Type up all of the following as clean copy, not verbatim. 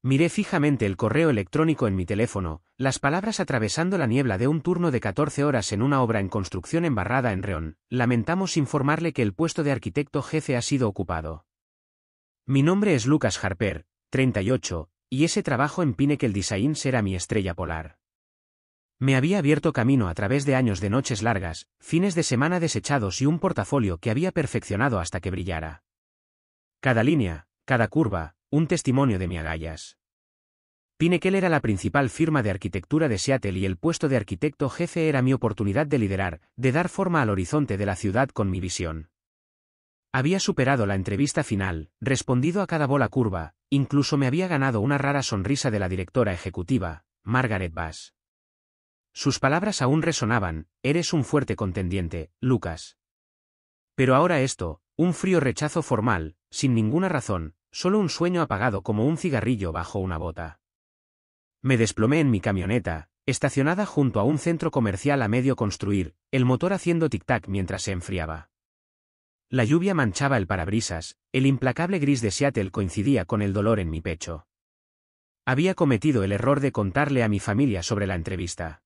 Miré fijamente el correo electrónico en mi teléfono, las palabras atravesando la niebla de un turno de 14 horas en una obra en construcción embarrada en Reón. Lamentamos informarle que el puesto de arquitecto jefe ha sido ocupado. Mi nombre es Lucas Harper, 38, y ese trabajo en Pinnacle Designs era mi estrella polar. Me había abierto camino a través de años de noches largas, fines de semana desechados y un portafolio que había perfeccionado hasta que brillara. Cada línea, cada curva, un testimonio de mi agallas. Pinnacle era la principal firma de arquitectura de Seattle y el puesto de arquitecto jefe era mi oportunidad de liderar, de dar forma al horizonte de la ciudad con mi visión. Había superado la entrevista final, respondido a cada bola curva, incluso me había ganado una rara sonrisa de la directora ejecutiva, Margaret Bass. Sus palabras aún resonaban: eres un fuerte contendiente, Lucas. Pero ahora esto, un frío rechazo formal, sin ninguna razón, solo un sueño apagado como un cigarrillo bajo una bota. Me desplomé en mi camioneta, estacionada junto a un centro comercial a medio construir, el motor haciendo tic-tac mientras se enfriaba. La lluvia manchaba el parabrisas, el implacable gris de Seattle coincidía con el dolor en mi pecho. Había cometido el error de contarle a mi familia sobre la entrevista.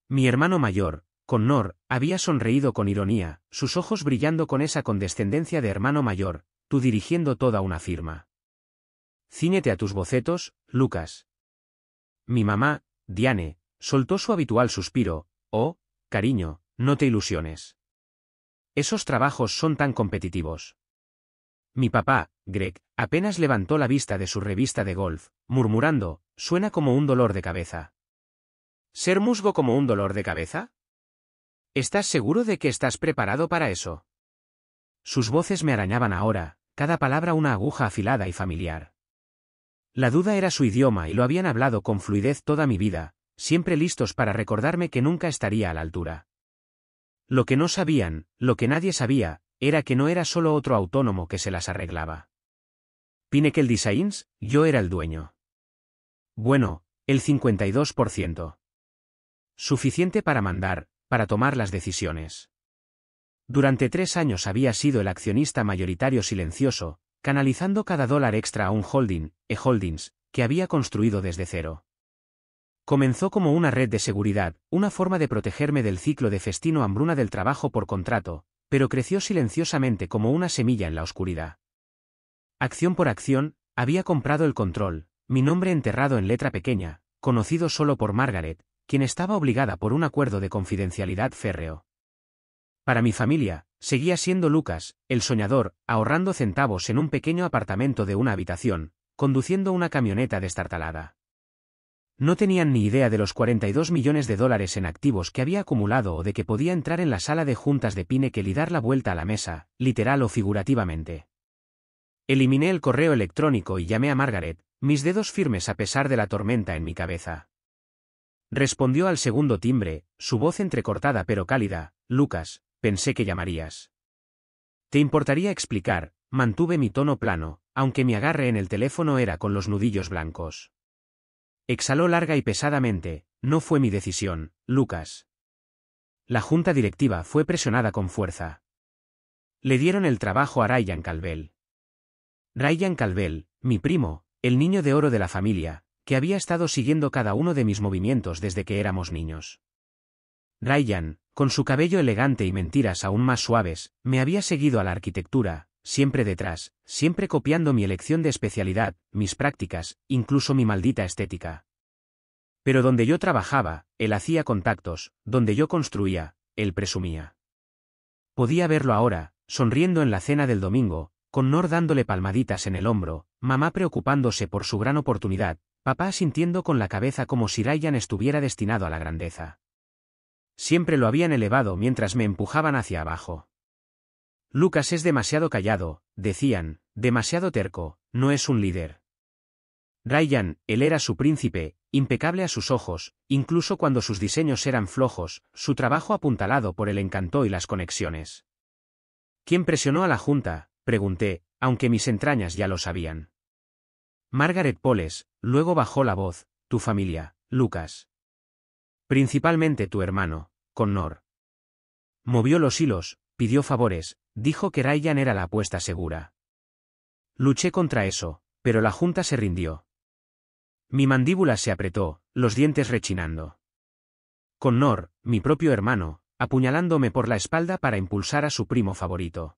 Mi hermano mayor, Connor, había sonreído con ironía, sus ojos brillando con esa condescendencia de hermano mayor: tú dirigiendo toda una firma. Cíñete a tus bocetos, Lucas. Mi mamá, Diane, soltó su habitual suspiro: oh, cariño, no te ilusiones. Esos trabajos son tan competitivos. Mi papá, Greg, apenas levantó la vista de su revista de golf, murmurando: suena como un dolor de cabeza. ¿Ser musgo como un dolor de cabeza? ¿Estás seguro de que estás preparado para eso? Sus voces me arañaban ahora, cada palabra una aguja afilada y familiar. La duda era su idioma y lo habían hablado con fluidez toda mi vida, siempre listos para recordarme que nunca estaría a la altura. Lo que no sabían, lo que nadie sabía, era que no era solo otro autónomo que se las arreglaba. Pinnacle Designs, yo era el dueño. Bueno, el 52%. Suficiente para mandar, para tomar las decisiones. Durante 3 años había sido el accionista mayoritario silencioso, canalizando cada dólar extra a un holding, E-Holdings, que había construido desde cero. Comenzó como una red de seguridad, una forma de protegerme del ciclo de festino hambruna del trabajo por contrato, pero creció silenciosamente como una semilla en la oscuridad. Acción por acción, había comprado el control, mi nombre enterrado en letra pequeña, conocido solo por Margaret, quien estaba obligada por un acuerdo de confidencialidad férreo. Para mi familia, seguía siendo Lucas, el soñador, ahorrando centavos en un pequeño apartamento de una habitación, conduciendo una camioneta destartalada. No tenían ni idea de los 42 millones de dólares en activos que había acumulado o de que podía entrar en la sala de juntas de Pinnacle y dar la vuelta a la mesa, literal o figurativamente. Eliminé el correo electrónico y llamé a Margaret, mis dedos firmes a pesar de la tormenta en mi cabeza. Respondió al segundo timbre, su voz entrecortada pero cálida: Lucas, pensé que llamarías. ¿Te importaría explicar? Mantuve mi tono plano, aunque mi agarre en el teléfono era con los nudillos blancos. Exhaló larga y pesadamente: no fue mi decisión, Lucas. La junta directiva fue presionada con fuerza. Le dieron el trabajo a Ryan Calvel. Ryan Calvel, mi primo, el niño de oro de la familia, que había estado siguiendo cada uno de mis movimientos desde que éramos niños. Ryan, con su cabello elegante y mentiras aún más suaves, me había seguido a la arquitectura, siempre detrás, siempre copiando mi elección de especialidad, mis prácticas, incluso mi maldita estética. Pero donde yo trabajaba, él hacía contactos; donde yo construía, él presumía. Podía verlo ahora, sonriendo en la cena del domingo, con Nor dándole palmaditas en el hombro, mamá preocupándose por su gran oportunidad, papá asintiendo con la cabeza como si Ryan estuviera destinado a la grandeza. Siempre lo habían elevado mientras me empujaban hacia abajo. Lucas es demasiado callado, decían, demasiado terco, no es un líder. Ryan, él era su príncipe, impecable a sus ojos, incluso cuando sus diseños eran flojos, su trabajo apuntalado por el encanto y las conexiones. ¿Quién presionó a la junta?, pregunté, aunque mis entrañas ya lo sabían. Margaret Poles, luego bajó la voz: tu familia, Lucas. Principalmente tu hermano, Connor. Movió los hilos, pidió favores, dijo que Ryan era la apuesta segura. Luché contra eso, pero la junta se rindió. Mi mandíbula se apretó, los dientes rechinando. Connor, mi propio hermano, apuñalándome por la espalda para impulsar a su primo favorito.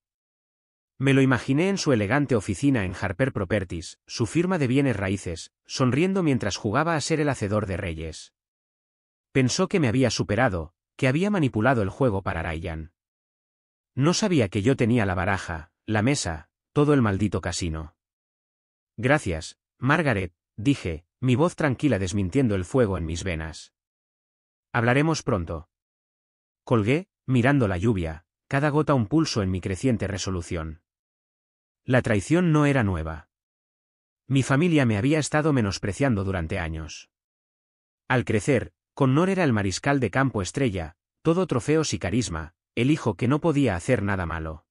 Me lo imaginé en su elegante oficina en Harper Properties, su firma de bienes raíces, sonriendo mientras jugaba a ser el hacedor de reyes. Pensó que me había superado, que había manipulado el juego para Ryan. No sabía que yo tenía la baraja, la mesa, todo el maldito casino. Gracias, Margaret, dije, mi voz tranquila desmintiendo el fuego en mis venas. Hablaremos pronto. Colgué, mirando la lluvia, cada gota un pulso en mi creciente resolución. La traición no era nueva. Mi familia me había estado menospreciando durante años. Al crecer, Connor era el mariscal de campo estrella, todo trofeos y carisma, el hijo que no podía hacer nada malo.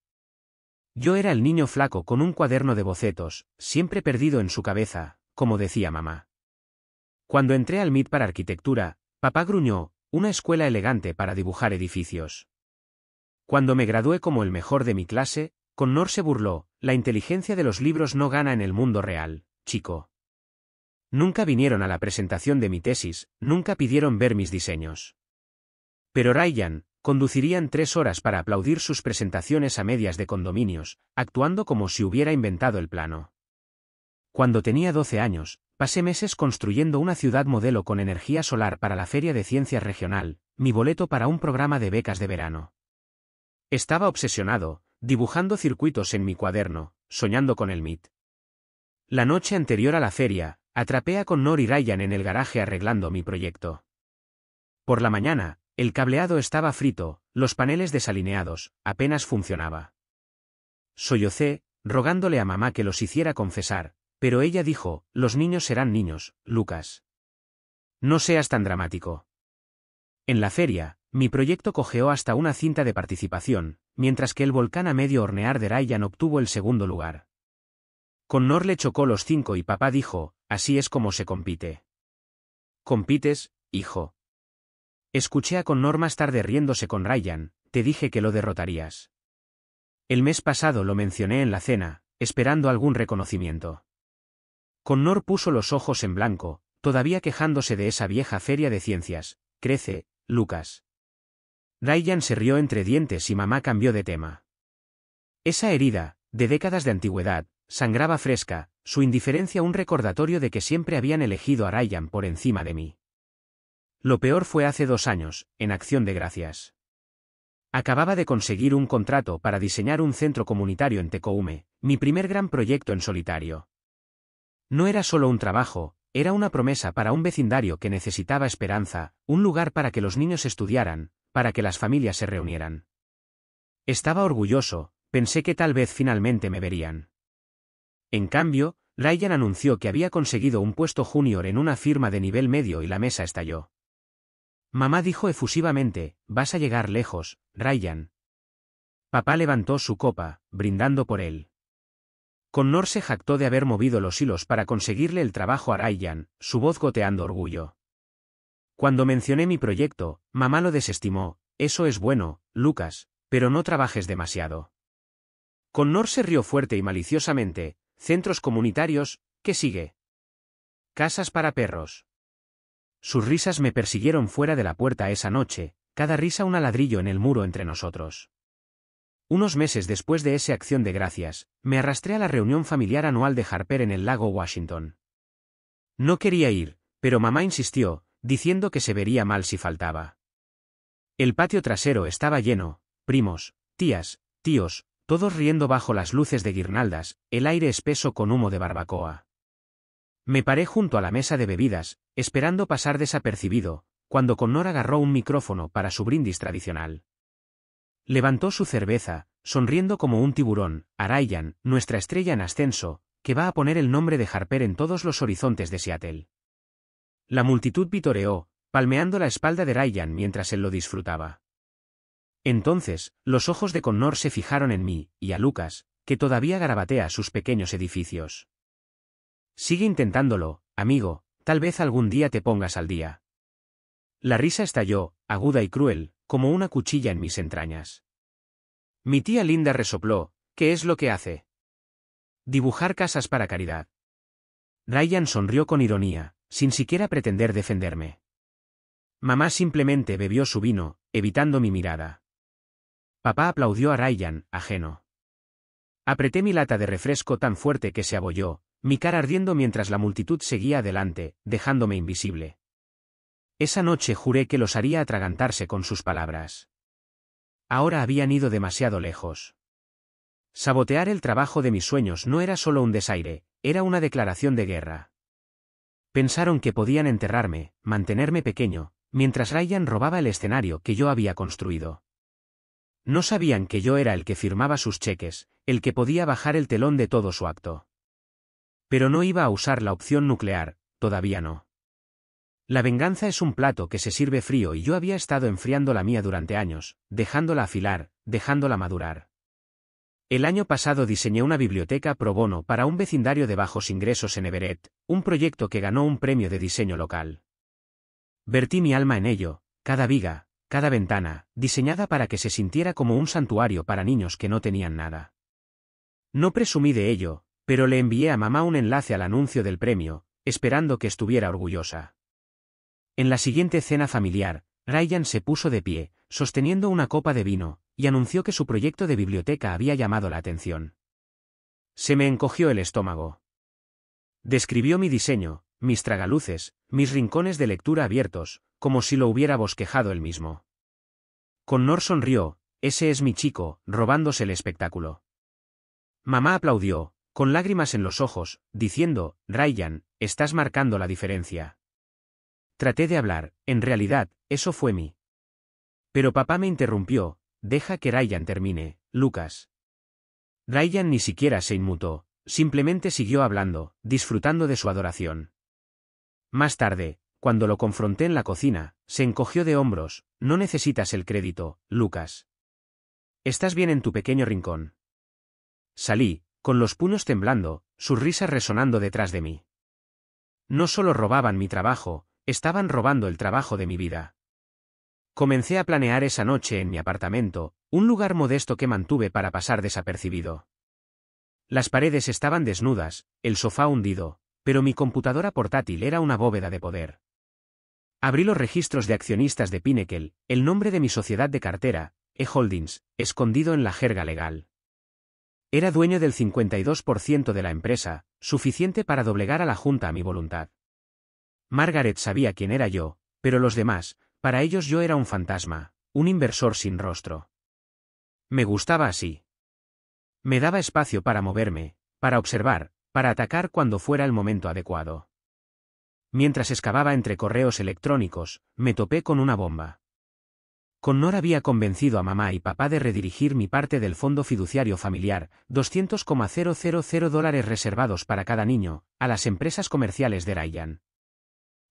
Yo era el niño flaco con un cuaderno de bocetos, siempre perdido en su cabeza, como decía mamá. Cuando entré al MIT para arquitectura, papá gruñó, una escuela elegante para dibujar edificios. Cuando me gradué como el mejor de mi clase, Connor se burló, la inteligencia de los libros no gana en el mundo real, chico. Nunca vinieron a la presentación de mi tesis, nunca pidieron ver mis diseños. Pero Ryan, conducirían 3 horas para aplaudir sus presentaciones a medias de condominios, actuando como si hubiera inventado el plano. Cuando tenía 12 años, pasé meses construyendo una ciudad modelo con energía solar para la Feria de Ciencias Regional, mi boleto para un programa de becas de verano. Estaba obsesionado, dibujando circuitos en mi cuaderno, soñando con el MIT. La noche anterior a la feria, atrapé a Connor y Ryan en el garaje arreglando mi proyecto. Por la mañana, el cableado estaba frito, los paneles desalineados, apenas funcionaba. Sollocé, rogándole a mamá que los hiciera confesar, pero ella dijo, los niños serán niños, Lucas. No seas tan dramático. En la feria, mi proyecto cojeó hasta una cinta de participación, mientras que el volcán a medio hornear de Ryan obtuvo el segundo lugar. Connor le chocó los 5 y papá dijo, así es como se compite. ¿Compites, hijo? Escuché a Connor más tarde riéndose con Ryan, te dije que lo derrotarías. El mes pasado lo mencioné en la cena, esperando algún reconocimiento. Connor puso los ojos en blanco, todavía quejándose de esa vieja feria de ciencias. Crece, Lucas. Ryan se rió entre dientes y mamá cambió de tema. Esa herida, de décadas de antigüedad, sangraba fresca, su indiferencia un recordatorio de que siempre habían elegido a Ryan por encima de mí. Lo peor fue hace 2 años, en Acción de Gracias. Acababa de conseguir un contrato para diseñar un centro comunitario en Tecoume, mi primer gran proyecto en solitario. No era solo un trabajo, era una promesa para un vecindario que necesitaba esperanza, un lugar para que los niños estudiaran, para que las familias se reunieran. Estaba orgulloso, pensé que tal vez finalmente me verían. En cambio, Ryan anunció que había conseguido un puesto junior en una firma de nivel medio y la mesa estalló. Mamá dijo efusivamente, vas a llegar lejos, Ryan. Papá levantó su copa, brindando por él. Connor se jactó de haber movido los hilos para conseguirle el trabajo a Ryan, su voz goteando orgullo. Cuando mencioné mi proyecto, mamá lo desestimó, eso es bueno, Lucas, pero no trabajes demasiado. Connor se rió fuerte y maliciosamente, centros comunitarios, ¿qué sigue? Casas para perros. Sus risas me persiguieron fuera de la puerta esa noche, cada risa un ladrillo en el muro entre nosotros. Unos meses después de esa Acción de Gracias, me arrastré a la reunión familiar anual de Harper en el lago Washington. No quería ir, pero mamá insistió, diciendo que se vería mal si faltaba. El patio trasero estaba lleno, primos, tías, tíos, todos riendo bajo las luces de guirnaldas, el aire espeso con humo de barbacoa. Me paré junto a la mesa de bebidas, esperando pasar desapercibido, cuando Connor agarró un micrófono para su brindis tradicional. Levantó su cerveza, sonriendo como un tiburón, a Ryan, nuestra estrella en ascenso, que va a poner el nombre de Harper en todos los horizontes de Seattle. La multitud vitoreó, palmeando la espalda de Ryan mientras él lo disfrutaba. Entonces, los ojos de Connor se fijaron en mí, y a Lucas, que todavía garabatea sus pequeños edificios. Sigue intentándolo, amigo, tal vez algún día te pongas al día. La risa estalló, aguda y cruel, como una cuchilla en mis entrañas. Mi tía Linda resopló, ¿qué es lo que hace? Dibujar casas para caridad. Ryan sonrió con ironía, sin siquiera pretender defenderme. Mamá simplemente bebió su vino, evitando mi mirada. Papá aplaudió a Ryan, ajeno. Apreté mi lata de refresco tan fuerte que se abolló, mi cara ardiendo mientras la multitud seguía adelante, dejándome invisible. Esa noche juré que los haría atragantarse con sus palabras. Ahora habían ido demasiado lejos. Sabotear el trabajo de mis sueños no era solo un desaire, era una declaración de guerra. Pensaron que podían enterrarme, mantenerme pequeño, mientras Ryan robaba el escenario que yo había construido. No sabían que yo era el que firmaba sus cheques, el que podía bajar el telón de todo su acto. Pero no iba a usar la opción nuclear, todavía no. La venganza es un plato que se sirve frío y yo había estado enfriando la mía durante años, dejándola afilar, dejándola madurar. El año pasado diseñé una biblioteca pro bono para un vecindario de bajos ingresos en Everett, un proyecto que ganó un premio de diseño local. Vertí mi alma en ello, cada viga, cada ventana, diseñada para que se sintiera como un santuario para niños que no tenían nada. No presumí de ello, pero le envié a mamá un enlace al anuncio del premio, esperando que estuviera orgullosa. En la siguiente cena familiar, Ryan se puso de pie, sosteniendo una copa de vino, y anunció que su proyecto de biblioteca había llamado la atención. Se me encogió el estómago. Describió mi diseño, mis tragaluces, mis rincones de lectura abiertos, como si lo hubiera bosquejado él mismo. Connor sonrió, ese es mi chico, robándose el espectáculo. Mamá aplaudió, con lágrimas en los ojos, diciendo, Ryan, estás marcando la diferencia. Traté de hablar, en realidad, eso fue mí. Pero papá me interrumpió, deja que Ryan termine, Lucas. Ryan ni siquiera se inmutó, simplemente siguió hablando, disfrutando de su adoración. Más tarde, cuando lo confronté en la cocina, se encogió de hombros, no necesitas el crédito, Lucas. Estás bien en tu pequeño rincón. Salí, con los puños temblando, sus risas resonando detrás de mí. No solo robaban mi trabajo, estaban robando el trabajo de mi vida. Comencé a planear esa noche en mi apartamento, un lugar modesto que mantuve para pasar desapercibido. Las paredes estaban desnudas, el sofá hundido, pero mi computadora portátil era una bóveda de poder. Abrí los registros de accionistas de Pinnacle, el nombre de mi sociedad de cartera, E-Holdings, escondido en la jerga legal. Era dueño del 52% de la empresa, suficiente para doblegar a la junta a mi voluntad. Margaret sabía quién era yo, pero los demás, para ellos yo era un fantasma, un inversor sin rostro. Me gustaba así. Me daba espacio para moverme, para observar, para atacar cuando fuera el momento adecuado. Mientras excavaba entre correos electrónicos, me topé con una bomba. Connor había convencido a mamá y papá de redirigir mi parte del fondo fiduciario familiar, $200,000 reservados para cada niño, a las empresas comerciales de Ryan.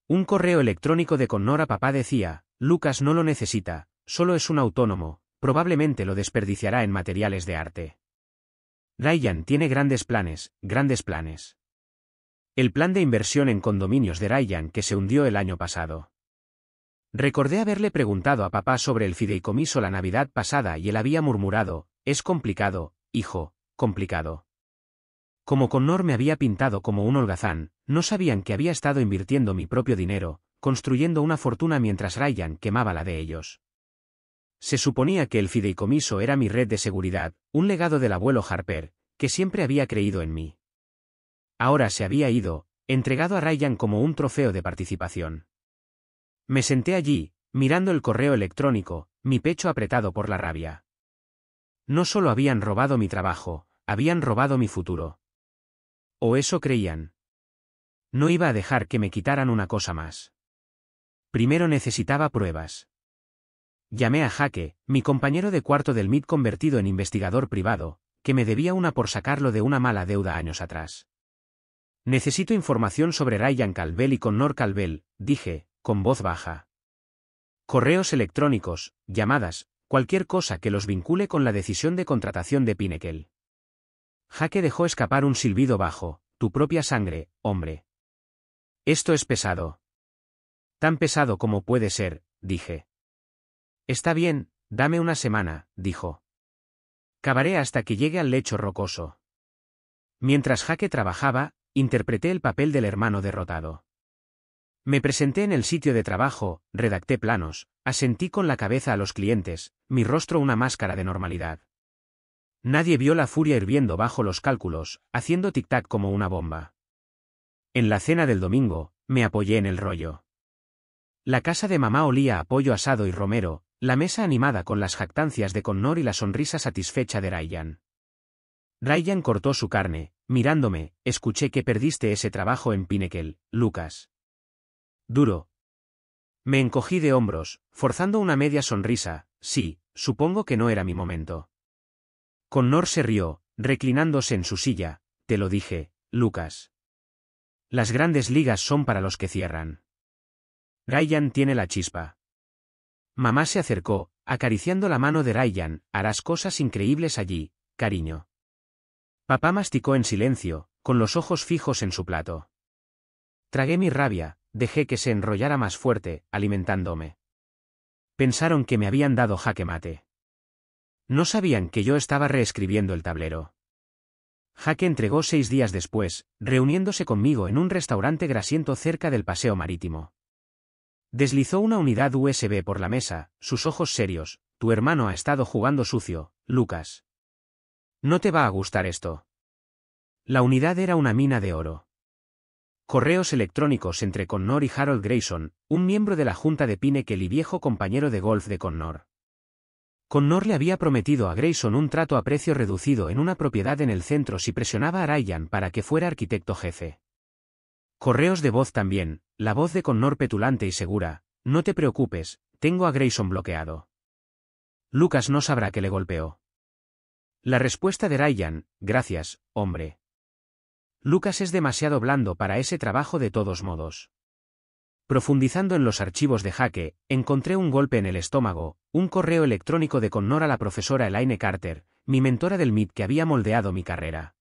Un correo electrónico de Connor a papá decía, Lucas no lo necesita, solo es un autónomo, probablemente lo desperdiciará en materiales de arte. Ryan tiene grandes planes, grandes planes. El plan de inversión en condominios de Ryan que se hundió el año pasado. Recordé haberle preguntado a papá sobre el fideicomiso la Navidad pasada y él había murmurado, es complicado, hijo, complicado. Como Connor me había pintado como un holgazán, no sabían que había estado invirtiendo mi propio dinero, construyendo una fortuna mientras Ryan quemaba la de ellos. Se suponía que el fideicomiso era mi red de seguridad, un legado del abuelo Harper, que siempre había creído en mí. Ahora se había ido, entregado a Ryan como un trofeo de participación. Me senté allí, mirando el correo electrónico, mi pecho apretado por la rabia. No solo habían robado mi trabajo, habían robado mi futuro. O eso creían. No iba a dejar que me quitaran una cosa más. Primero necesitaba pruebas. Llamé a Jake, mi compañero de cuarto del MIT convertido en investigador privado, que me debía una por sacarlo de una mala deuda años atrás. Necesito información sobre Ryan Calvel y Connor Calvel, dije, con voz baja. Correos electrónicos, llamadas, cualquier cosa que los vincule con la decisión de contratación de Pinnacle. Jake dejó escapar un silbido bajo, tu propia sangre, hombre. Esto es pesado. Tan pesado como puede ser, dije. Está bien, dame una semana, dijo. Cavaré hasta que llegue al lecho rocoso. Mientras Jake trabajaba, interpreté el papel del hermano derrotado. Me presenté en el sitio de trabajo, redacté planos, asentí con la cabeza a los clientes, mi rostro una máscara de normalidad. Nadie vio la furia hirviendo bajo los cálculos, haciendo tic-tac como una bomba. En la cena del domingo, me apoyé en el rollo. La casa de mamá olía a pollo asado y romero, la mesa animada con las jactancias de Connor y la sonrisa satisfecha de Ryan. Ryan cortó su carne, mirándome, escuché que perdiste ese trabajo en Pinnacle, Lucas. Duro. Me encogí de hombros, forzando una media sonrisa, sí, supongo que no era mi momento. Connor se rió, reclinándose en su silla, te lo dije, Lucas. Las grandes ligas son para los que cierran. Ryan tiene la chispa. Mamá se acercó, acariciando la mano de Ryan, harás cosas increíbles allí, cariño. Papá masticó en silencio, con los ojos fijos en su plato. Tragué mi rabia, dejé que se enrollara más fuerte, alimentándome. Pensaron que me habían dado jaque mate. No sabían que yo estaba reescribiendo el tablero. Jaque entregó 6 días después, reuniéndose conmigo en un restaurante grasiento cerca del paseo marítimo. Deslizó una unidad USB por la mesa, sus ojos serios, tu hermano ha estado jugando sucio, Lucas. No te va a gustar esto. La unidad era una mina de oro. Correos electrónicos entre Connor y Harold Grayson, un miembro de la junta de Pinnacle y viejo compañero de golf de Connor. Connor le había prometido a Grayson un trato a precio reducido en una propiedad en el centro si presionaba a Ryan para que fuera arquitecto jefe. Correos de voz también, la voz de Connor petulante y segura, no te preocupes, tengo a Grayson bloqueado. Lucas no sabrá que le golpeó. La respuesta de Ryan, gracias, hombre. Lucas es demasiado blando para ese trabajo de todos modos. Profundizando en los archivos de Jaque, encontré un golpe en el estómago, un correo electrónico de Connor a la profesora Elaine Carter, mi mentora del MIT que había moldeado mi carrera.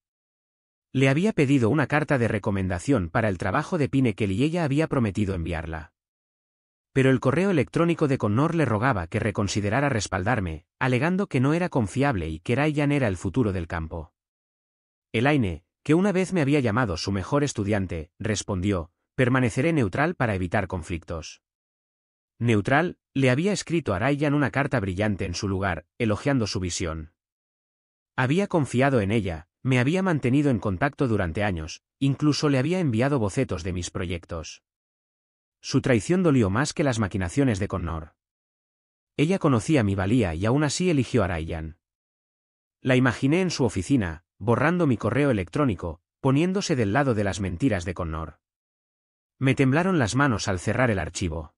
Le había pedido una carta de recomendación para el trabajo de Pinnacle y ella había prometido enviarla. Pero el correo electrónico de Connor le rogaba que reconsiderara respaldarme, alegando que no era confiable y que Ryan era el futuro del campo. Elaine, que una vez me había llamado su mejor estudiante, respondió, permaneceré neutral para evitar conflictos. Neutral, le había escrito a Ryan una carta brillante en su lugar, elogiando su visión. Había confiado en ella, me había mantenido en contacto durante años, incluso le había enviado bocetos de mis proyectos. Su traición dolió más que las maquinaciones de Connor. Ella conocía mi valía y aún así eligió a Ryan. La imaginé en su oficina, borrando mi correo electrónico, poniéndose del lado de las mentiras de Connor. Me temblaron las manos al cerrar el archivo.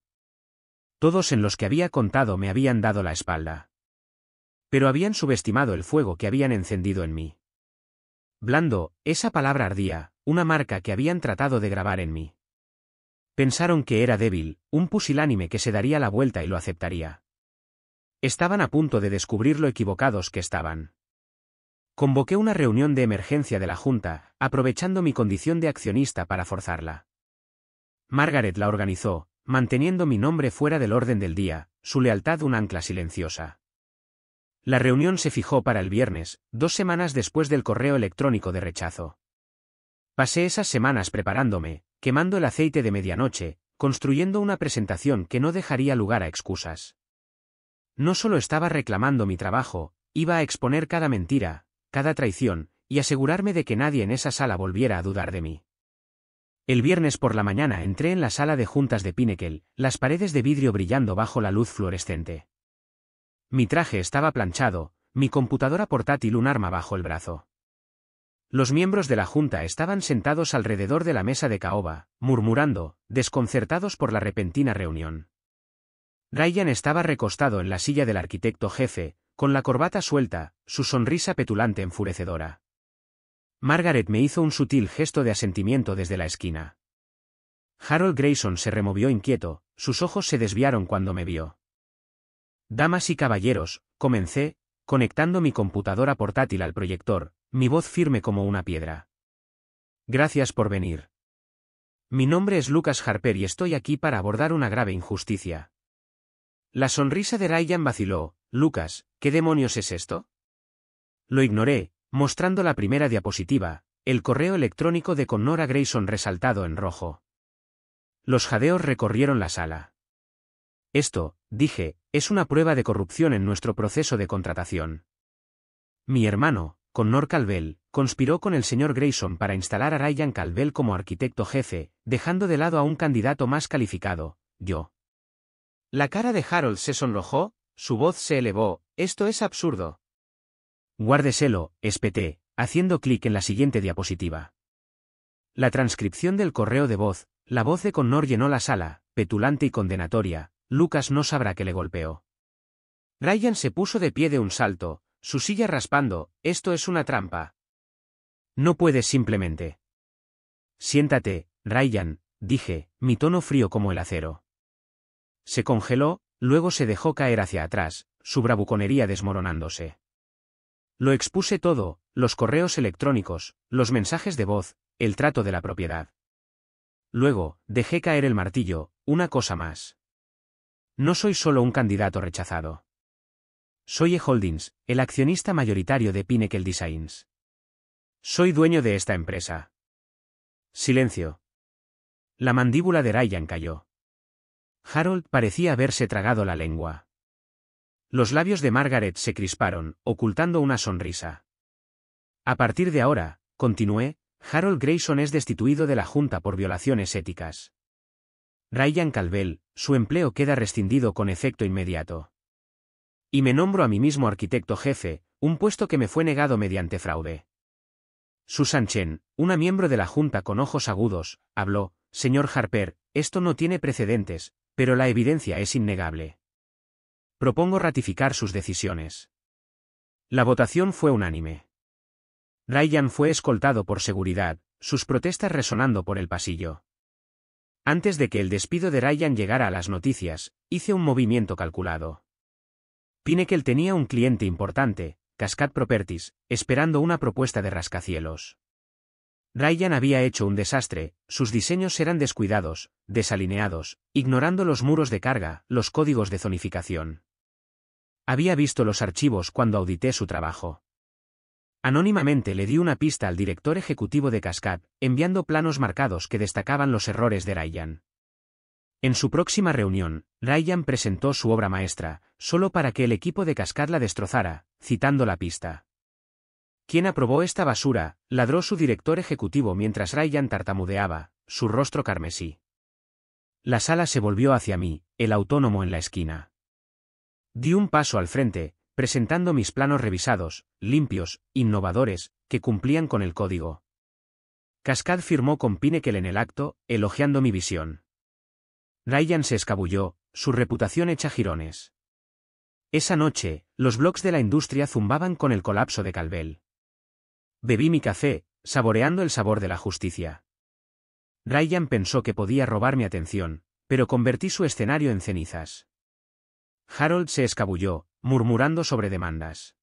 Todos en los que había contado me habían dado la espalda. Pero habían subestimado el fuego que habían encendido en mí. Blando, esa palabra ardía, una marca que habían tratado de grabar en mí. Pensaron que era débil, un pusilánime que se daría la vuelta y lo aceptaría. Estaban a punto de descubrir lo equivocados que estaban. Convoqué una reunión de emergencia de la Junta, aprovechando mi condición de accionista para forzarla. Margaret la organizó, manteniendo mi nombre fuera del orden del día, su lealtad un ancla silenciosa. La reunión se fijó para el viernes, 2 semanas después del correo electrónico de rechazo. Pasé esas semanas preparándome, quemando el aceite de medianoche, construyendo una presentación que no dejaría lugar a excusas. No solo estaba reclamando mi trabajo, iba a exponer cada mentira, cada traición, y asegurarme de que nadie en esa sala volviera a dudar de mí. El viernes por la mañana entré en la sala de juntas de Pinnacle, las paredes de vidrio brillando bajo la luz fluorescente. Mi traje estaba planchado, mi computadora portátil un arma bajo el brazo. Los miembros de la junta estaban sentados alrededor de la mesa de caoba, murmurando, desconcertados por la repentina reunión. Ryan estaba recostado en la silla del arquitecto jefe, con la corbata suelta, su sonrisa petulante enfurecedora. Margaret me hizo un sutil gesto de asentimiento desde la esquina. Harold Grayson se removió inquieto, sus ojos se desviaron cuando me vio. Damas y caballeros, comencé, conectando mi computadora portátil al proyector, mi voz firme como una piedra. Gracias por venir. Mi nombre es Lucas Harper y estoy aquí para abordar una grave injusticia. La sonrisa de Ryan vaciló. Lucas, ¿qué demonios es esto? Lo ignoré, mostrando la primera diapositiva, el correo electrónico de Connor a Grayson resaltado en rojo. Los jadeos recorrieron la sala. Esto, dije, es una prueba de corrupción en nuestro proceso de contratación. Mi hermano, Connor Calvel, conspiró con el señor Grayson para instalar a Ryan Calvel como arquitecto jefe, dejando de lado a un candidato más calificado, yo. La cara de Harold se sonrojó, su voz se elevó, esto es absurdo. Guárdeselo, espeté, haciendo clic en la siguiente diapositiva. La transcripción del correo de voz, la voz de Connor llenó la sala, petulante y condenatoria. Lucas no sabrá que le golpeó. Ryan se puso de pie de un salto, su silla raspando, esto es una trampa. No puedes simplemente. Siéntate, Ryan, dije, mi tono frío como el acero. Se congeló, luego se dejó caer hacia atrás, su bravuconería desmoronándose. Lo expuse todo, los correos electrónicos, los mensajes de voz, el trato de la propiedad. Luego, dejé caer el martillo, una cosa más. No soy solo un candidato rechazado. Soy E. Holdings, el accionista mayoritario de Pinnacle Designs. Soy dueño de esta empresa. Silencio. La mandíbula de Ryan cayó. Harold parecía haberse tragado la lengua. Los labios de Margaret se crisparon, ocultando una sonrisa. A partir de ahora, continué, Harold Grayson es destituido de la Junta por violaciones éticas. Ryan Calvel, su empleo queda rescindido con efecto inmediato. Y me nombro a mí mismo arquitecto jefe, un puesto que me fue negado mediante fraude. Susan Chen, una miembro de la Junta con ojos agudos, habló, señor Harper, esto no tiene precedentes, pero la evidencia es innegable. Propongo ratificar sus decisiones. La votación fue unánime. Ryan fue escoltado por seguridad, sus protestas resonando por el pasillo. Antes de que el despido de Ryan llegara a las noticias, hice un movimiento calculado. Pinnacle tenía un cliente importante, Cascade Properties, esperando una propuesta de rascacielos. Ryan había hecho un desastre, sus diseños eran descuidados, desalineados, ignorando los muros de carga, los códigos de zonificación. Había visto los archivos cuando audité su trabajo. Anónimamente le di una pista al director ejecutivo de Cascade, enviando planos marcados que destacaban los errores de Ryan. En su próxima reunión, Ryan presentó su obra maestra, solo para que el equipo de Cascade la destrozara, citando la pista. ¿Quién aprobó esta basura?, ladró su director ejecutivo mientras Ryan tartamudeaba, su rostro carmesí. La sala se volvió hacia mí, el autónomo en la esquina. Di un paso al frente, presentando mis planos revisados, limpios, innovadores, que cumplían con el código. Cascade firmó con Pinnacle en el acto, elogiando mi visión. Ryan se escabulló, su reputación hecha jirones. Esa noche, los blogs de la industria zumbaban con el colapso de Calvel. Bebí mi café, saboreando el sabor de la justicia. Ryan pensó que podía robar mi atención, pero convertí su escenario en cenizas. Harold se escabulló, murmurando sobre demandas.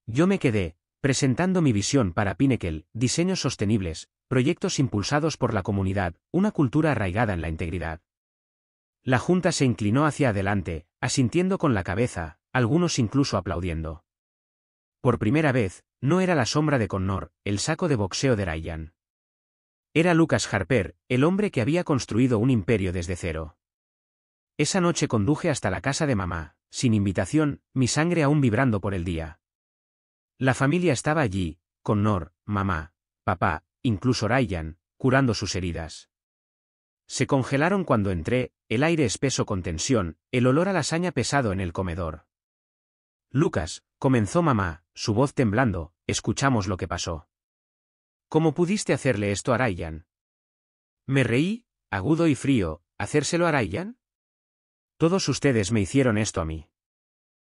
Yo me quedé, presentando mi visión para Pinnacle, diseños sostenibles, proyectos impulsados por la comunidad, una cultura arraigada en la integridad. La Junta se inclinó hacia adelante, asintiendo con la cabeza, algunos incluso aplaudiendo. Por primera vez, no era la sombra de Connor, el saco de boxeo de Ryan. Era Lucas Harper, el hombre que había construido un imperio desde cero. Esa noche conduje hasta la casa de mamá, sin invitación, mi sangre aún vibrando por el día. La familia estaba allí, Connor, mamá, papá, incluso Ryan, curando sus heridas. Se congelaron cuando entré, el aire espeso con tensión, el olor a lasaña pesado en el comedor. Lucas, comenzó mamá, su voz temblando, escuchamos lo que pasó. ¿Cómo pudiste hacerle esto a Ryan? Me reí, agudo y frío, ¿hacérselo a Ryan? Todos ustedes me hicieron esto a mí.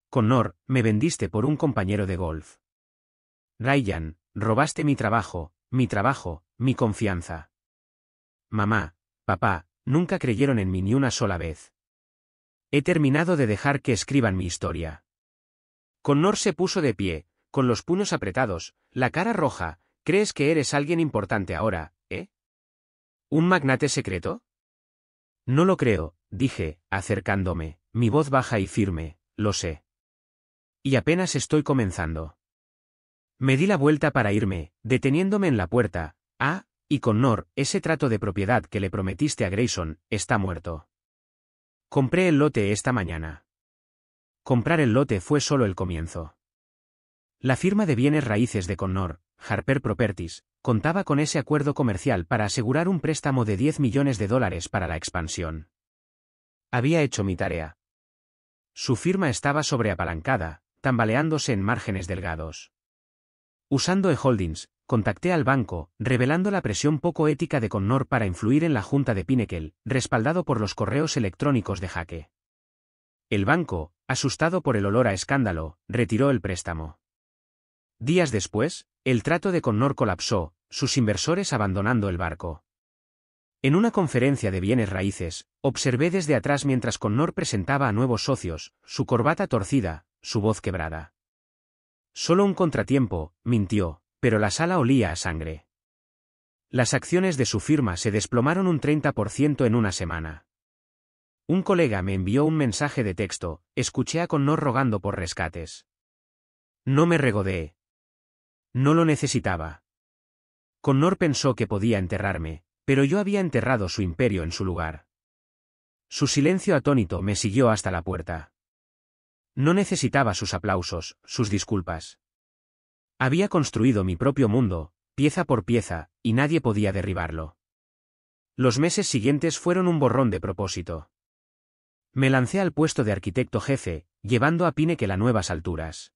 Connor, me vendiste por un compañero de golf. Ryan, robaste mi trabajo, mi confianza. Mamá, papá, nunca creyeron en mí ni una sola vez. He terminado de dejar que escriban mi historia. Connor se puso de pie, con los puños apretados, la cara roja. ¿Crees que eres alguien importante ahora, eh? ¿Un magnate secreto? No lo creo, dije, acercándome, mi voz baja y firme, lo sé. Y apenas estoy comenzando. Me di la vuelta para irme, deteniéndome en la puerta. Ah, Y Connor, ese trato de propiedad que le prometiste a Grayson, está muerto. Compré el lote esta mañana. Comprar el lote fue solo el comienzo. La firma de bienes raíces de Connor, Harper Properties, contaba con ese acuerdo comercial para asegurar un préstamo de $10 millones para la expansión. Había hecho mi tarea. Su firma estaba sobreapalancada, tambaleándose en márgenes delgados. Usando eHoldings, contacté al banco, revelando la presión poco ética de Connor para influir en la junta de Pinnacle, respaldado por los correos electrónicos de Jake. El banco, asustado por el olor a escándalo, retiró el préstamo. Días después, el trato de Connor colapsó, sus inversores abandonando el barco. En una conferencia de bienes raíces, observé desde atrás mientras Connor presentaba a nuevos socios, su corbata torcida, su voz quebrada. Solo un contratiempo, mintió, pero la sala olía a sangre. Las acciones de su firma se desplomaron un 30% en una semana. Un colega me envió un mensaje de texto, escuché a Connor rogando por rescates. No me regodeé. No lo necesitaba. Connor pensó que podía enterrarme, pero yo había enterrado su imperio en su lugar. Su silencio atónito me siguió hasta la puerta. No necesitaba sus aplausos, sus disculpas. Había construido mi propio mundo, pieza por pieza, y nadie podía derribarlo. Los meses siguientes fueron un borrón de propósito. Me lancé al puesto de arquitecto jefe, llevando a Pinnacle a nuevas alturas.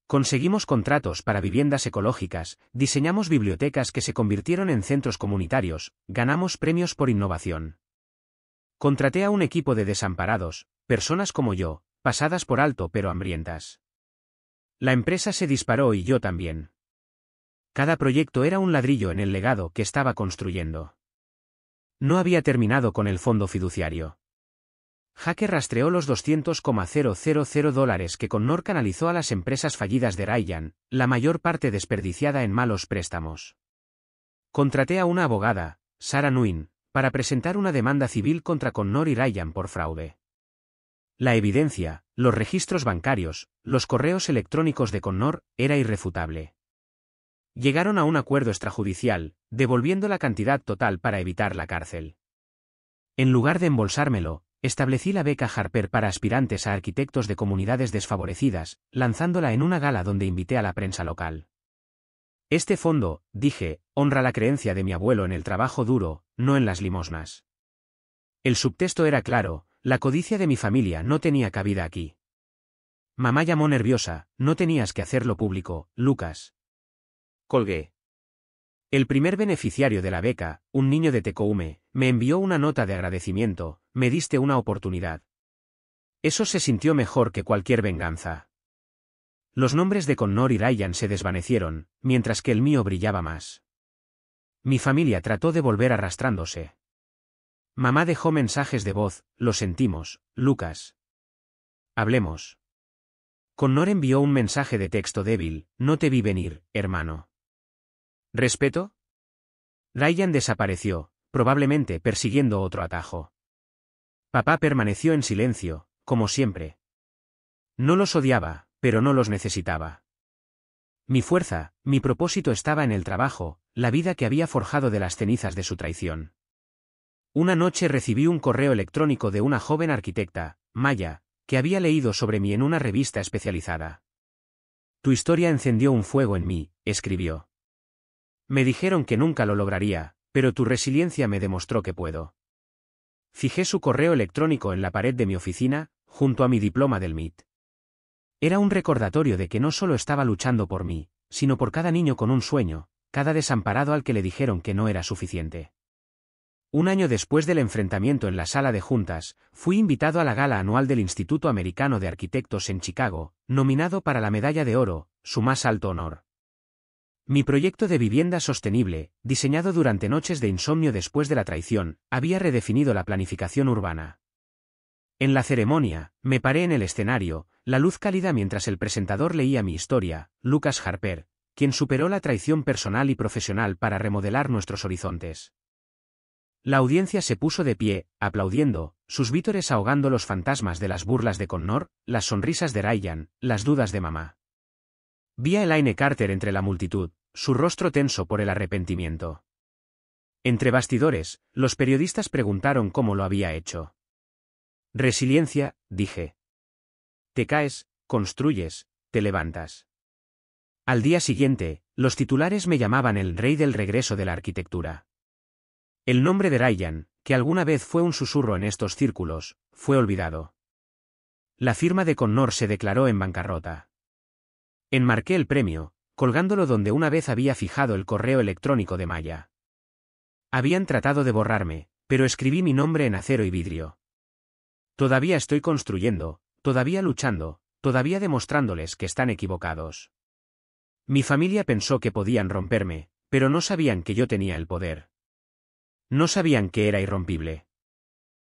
Conseguimos contratos para viviendas ecológicas, diseñamos bibliotecas que se convirtieron en centros comunitarios, ganamos premios por innovación. Contraté a un equipo de desamparados, personas como yo, pasadas por alto pero hambrientas. La empresa se disparó y yo también. Cada proyecto era un ladrillo en el legado que estaba construyendo. No había terminado con el fondo fiduciario. Jake rastreó los $200,000 que Connor canalizó a las empresas fallidas de Ryan, la mayor parte desperdiciada en malos préstamos. Contraté a una abogada, Sarah Nguyen, para presentar una demanda civil contra Connor y Ryan por fraude. La evidencia, los registros bancarios, los correos electrónicos de Connor, era irrefutable. Llegaron a un acuerdo extrajudicial, devolviendo la cantidad total para evitar la cárcel. En lugar de embolsármelo, establecí la beca Harper para aspirantes a arquitectos de comunidades desfavorecidas, lanzándola en una gala donde invité a la prensa local. Este fondo, dije, honra la creencia de mi abuelo en el trabajo duro, no en las limosnas. El subtexto era claro, la codicia de mi familia no tenía cabida aquí. Mamá llamó nerviosa, no tenías que hacerlo público, Lucas. Colgué. El primer beneficiario de la beca, un niño de Tecoume, me envió una nota de agradecimiento, me diste una oportunidad. Eso se sintió mejor que cualquier venganza. Los nombres de Connor y Ryan se desvanecieron, mientras que el mío brillaba más. Mi familia trató de volver arrastrándose. Mamá dejó mensajes de voz, lo sentimos, Lucas. Hablemos. Connor envió un mensaje de texto débil, no te vi venir, hermano. ¿Respeto? Ryan desapareció, probablemente persiguiendo otro atajo. Papá permaneció en silencio, como siempre. No los odiaba, pero no los necesitaba. Mi fuerza, mi propósito estaba en el trabajo, la vida que había forjado de las cenizas de su traición. Una noche recibí un correo electrónico de una joven arquitecta, Maya, que había leído sobre mí en una revista especializada. Tu historia encendió un fuego en mí, escribió. Me dijeron que nunca lo lograría, pero tu resiliencia me demostró que puedo. Fijé su correo electrónico en la pared de mi oficina, junto a mi diploma del MIT. Era un recordatorio de que no solo estaba luchando por mí, sino por cada niño con un sueño, cada desamparado al que le dijeron que no era suficiente. Un año después del enfrentamiento en la sala de juntas, fui invitado a la gala anual del Instituto Americano de Arquitectos en Chicago, nominado para la Medalla de Oro, su más alto honor. Mi proyecto de vivienda sostenible, diseñado durante noches de insomnio después de la traición, había redefinido la planificación urbana. En la ceremonia, me paré en el escenario, la luz cálida mientras el presentador leía mi historia, Lucas Harper, quien superó la traición personal y profesional para remodelar nuestros horizontes. La audiencia se puso de pie, aplaudiendo, sus vítores ahogando los fantasmas de las burlas de Connor, las sonrisas de Ryan, las dudas de mamá. Vi a Elaine Carter entre la multitud, su rostro tenso por el arrepentimiento. Entre bastidores, los periodistas preguntaron cómo lo había hecho. Resiliencia, dije. Te caes, construyes, te levantas. Al día siguiente, los titulares me llamaban el rey del regreso de la arquitectura. El nombre de Ryan, que alguna vez fue un susurro en estos círculos, fue olvidado. La firma de Connor se declaró en bancarrota. Enmarqué el premio, colgándolo donde una vez había fijado el correo electrónico de Maya. Habían tratado de borrarme, pero escribí mi nombre en acero y vidrio. Todavía estoy construyendo, todavía luchando, todavía demostrándoles que están equivocados. Mi familia pensó que podían romperme, pero no sabían que yo tenía el poder. No sabían que era irrompible.